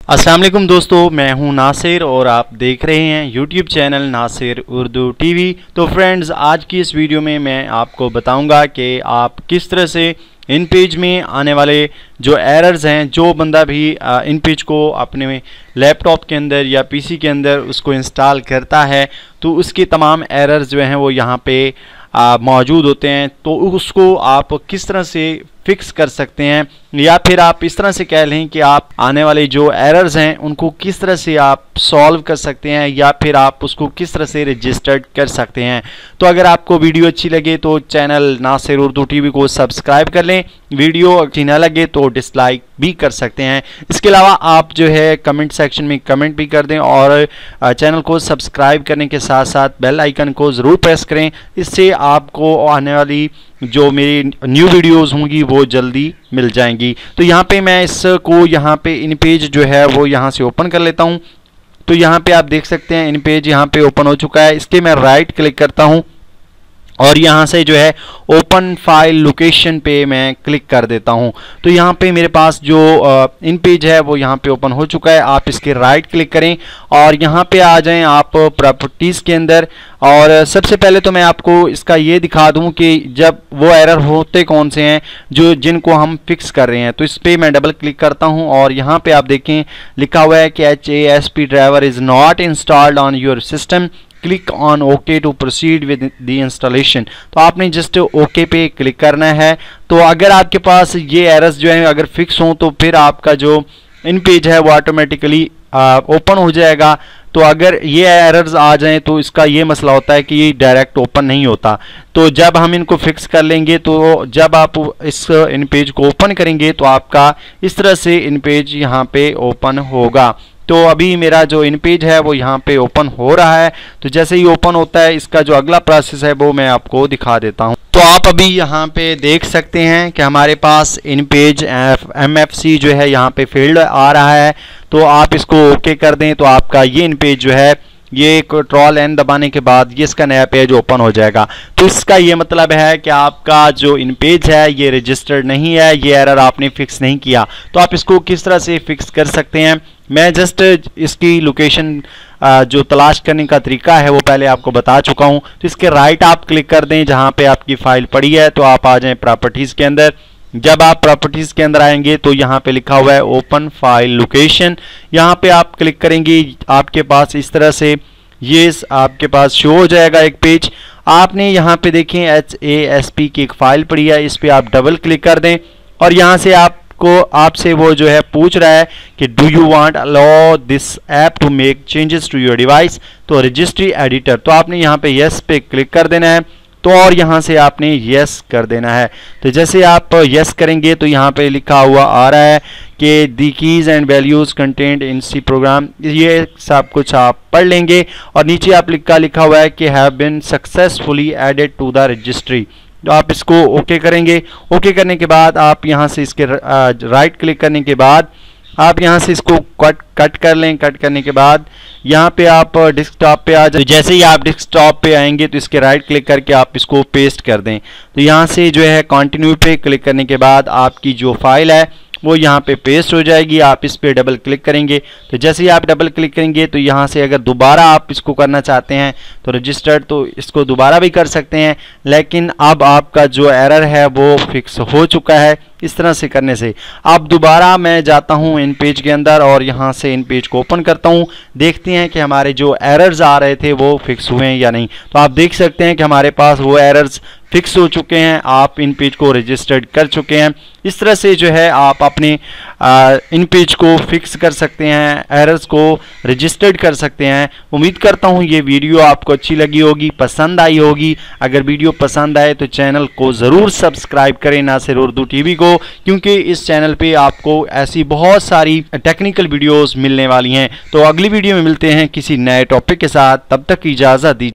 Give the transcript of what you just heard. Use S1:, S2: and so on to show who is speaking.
S1: अस्सलाम वालेकुम दोस्तों, मैं हूं नासिर और आप देख रहे हैं YouTube channel Nasir Urdu TV. तो फ्रेंड्स, आज की इस वीडियो में मैं आपको बताऊंगा कि आप किस तरह से इन पेज में आने वाले जो एरर्स हैं, जो बंदा भी इन पेज को अपने लैपटॉप के अंदर या पीसी के अंदर उसको इंस्टॉल करता है तो उसके तमाम एरर्स जो हैं वो यहाँ पे मौजूद होते हैं। तो उसको आप किस तरह से फिक्स कर सकते हैं, या फिर आप इस तरह से कह लें कि आप आने वाले जो एरर्स हैं उनको किस तरह से आप सॉल्व कर सकते हैं, या फिर आप उसको किस तरह से रजिस्टर्ड कर सकते हैं। तो अगर आपको वीडियो अच्छी लगे तो चैनल नासिर उर्दू टीवी को सब्सक्राइब कर लें, वीडियो अच्छी ना लगे तो डिसलाइक भी कर सकते हैं। इसके अलावा आप जो है कमेंट सेक्शन में कमेंट भी कर दें और चैनल को सब्सक्राइब करने के साथ साथ बेल आइकन को ज़रूर प्रेस करें। इससे आपको आने वाली जो मेरी न्यू वीडियोस होंगी वो जल्दी मिल जाएंगी। तो यहाँ पे मैं इसको यहाँ पे इन पेज जो है वो यहाँ से ओपन कर लेता हूँ। तो यहाँ पे आप देख सकते हैं इन पेज यहाँ पे ओपन हो चुका है। इसके मैं राइट क्लिक करता हूँ और यहाँ से जो है ओपन फाइल लोकेशन पे मैं क्लिक कर देता हूँ। तो यहाँ पे मेरे पास जो इन पेज है वो यहाँ पे ओपन हो चुका है। आप इसके राइट क्लिक करें और यहाँ पे आ जाएं आप प्रॉपर्टीज़ के अंदर। और सबसे पहले तो मैं आपको इसका ये दिखा दूँ कि जब वो एरर होते कौन से हैं जिनको हम फिक्स कर रहे हैं। तो इस पर मैं डबल क्लिक करता हूँ और यहाँ पे आप देखें लिखा हुआ है कि HASP driver is not installed on your system, click on okay to proceed with the installation. तो आपने जस्ट ओके पे क्लिक करना है। तो अगर आपके पास ये एरर्स जो है अगर फिक्स हों तो फिर आपका जो इन पेज है वो ऑटोमेटिकली ओपन हो जाएगा। तो अगर ये एरर्स आ जाएं तो इसका ये मसला होता है कि ये डायरेक्ट ओपन नहीं होता। तो जब हम इनको फिक्स कर लेंगे तो जब आप इस इन पेज को ओपन करेंगे तो आपका इस तरह से इन पेज यहाँ पे ओपन होगा। तो अभी मेरा जो इन पेज है वो यहाँ पे ओपन हो रहा है। तो जैसे ही ओपन होता है इसका जो अगला प्रोसेस है वो मैं आपको दिखा देता हूँ। तो आप अभी यहाँ पे देख सकते हैं कि हमारे पास इन पेज MFC जो है यहाँ पे फील्ड आ रहा है। तो आप इसको ओके कर दें तो आपका ये इन पेज जो है ये कंट्रोल N दबाने के बाद ये इसका नया पेज ओपन हो जाएगा। तो इसका ये मतलब है कि आपका जो इन पेज है ये रजिस्टर्ड नहीं है, ये एरर आपने फिक्स नहीं किया। तो आप इसको किस तरह से फिक्स कर सकते हैं, मैं जस्ट इसकी लोकेशन जो तलाश करने का तरीका है वो पहले आपको बता चुका हूँ। तो इसके राइट आप क्लिक कर दें जहाँ पे आपकी फाइल पड़ी है। तो आप आ जाएं प्रॉपर्टीज़ के अंदर। जब आप प्रॉपर्टीज़ के अंदर आएंगे तो यहाँ पे लिखा हुआ है ओपन फाइल लोकेशन, यहाँ पे आप क्लिक करेंगे। आपके पास इस तरह से ये आपके पास शो हो जाएगा एक पेज। आपने यहाँ पे देखें HASP की एक फाइल पड़ी है, इस पर आप डबल क्लिक कर दें और यहाँ से आपसे वो जो है पूछ रहा है कि do you want allow this app to make changes to your device, तो रजिस्ट्री एडिटर। तो आपने यहाँ पे यस पे क्लिक कर देना है। तो और यहाँ से आपने यस कर देना है। तो जैसे आप यस करेंगे तो यहाँ पे लिखा हुआ आ रहा है कि the keys and values content in C program, ये सब कुछ आप पढ़ लेंगे। और नीचे आप लिखा हुआ है कि have been successfully added to the registry. तो आप इसको ओके करेंगे। ओके करने के बाद आप यहाँ से इसके राइट क्लिक करने के बाद आप यहाँ से इसको कट कर लें। कट करने के बाद यहाँ पे आप डेस्कटॉप पे आ जाए। तो जैसे ही आप डेस्कटॉप पे आएंगे तो इसके राइट क्लिक करके आप इसको पेस्ट कर दें। तो यहाँ से जो है कंटिन्यू पे क्लिक करने के बाद आपकी जो फाइल है वो यहाँ पे पेस्ट हो जाएगी। आप इस पे डबल क्लिक करेंगे। तो जैसे ही आप डबल क्लिक करेंगे तो यहाँ से अगर दोबारा आप इसको करना चाहते हैं तो रजिस्टर्ड, तो इसको दोबारा भी कर सकते हैं। लेकिन अब आपका जो एरर है वो फिक्स हो चुका है इस तरह से करने से। अब दोबारा मैं जाता हूँ इन पेज के अंदर और यहाँ से इन पेज को ओपन करता हूँ। देखते हैं कि हमारे जो एरर्स आ रहे थे वो फिक्स हुए हैं या नहीं। तो आप देख सकते हैं कि हमारे पास वो एरर्स फिक्स हो चुके हैं। आप इन पेज को रजिस्टर्ड कर चुके हैं। इस तरह से जो है आप अपने इन पेज को फिक्स कर सकते हैं, एरर्स को रजिस्टर्ड कर सकते हैं। उम्मीद करता हूँ ये वीडियो आपको अच्छी लगी होगी, पसंद आई होगी। अगर वीडियो पसंद आए तो चैनल को ज़रूर सब्सक्राइब करें नासिर उर्दू टीवी को, क्योंकि इस चैनल पे आपको ऐसी बहुत सारी टेक्निकल वीडियोस मिलने वाली हैं। तो अगली वीडियो में मिलते हैं किसी नए टॉपिक के साथ, तब तक की इजाज़त दीजिए।